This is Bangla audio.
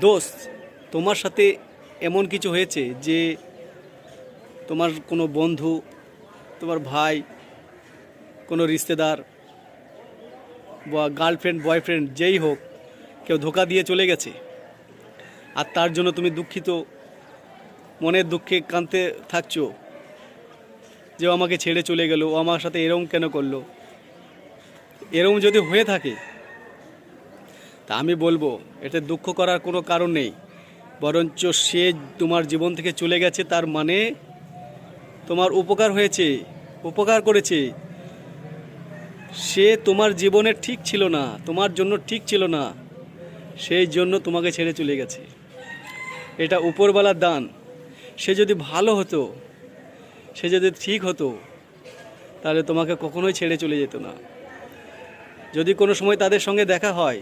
দোস্ত, তোমার সাথে এমন কিছু হয়েছে যে তোমার কোনো বন্ধু, তোমার ভাই, কোনো রিশতেদার বা গার্লফ্রেন্ড বয়ফ্রেন্ড যেই হোক, কেউ ধোঁকা দিয়ে চলে গেছে, আর তার জন্য তুমি দুঃখিত, মনের দুঃখে কাঁদতে থাকছো যে ও আমাকে ছেড়ে চলে গেল, ও আমার সাথে এরকম কেন করলো? এরকম যদি হয়ে থাকে তা আমি বলবো এতে দুঃখ করার কোনো কারণ নেই। বরঞ্চ সে তোমার জীবন থেকে চলে গেছে, তার মানে তোমার উপকার হয়েছে, উপকার করেছে। সে তোমার জীবনে ঠিক ছিল না, তোমার জন্য ঠিক ছিল না, সেই জন্য তোমাকে ছেড়ে চলে গেছে। এটা উপরওয়ালার দান। সে যদি ভালো হতো, সে যদি ঠিক হতো, তাহলে তোমাকে কখনোই ছেড়ে চলে যেত না। যদি কোনো সময় তাদের সঙ্গে দেখা হয়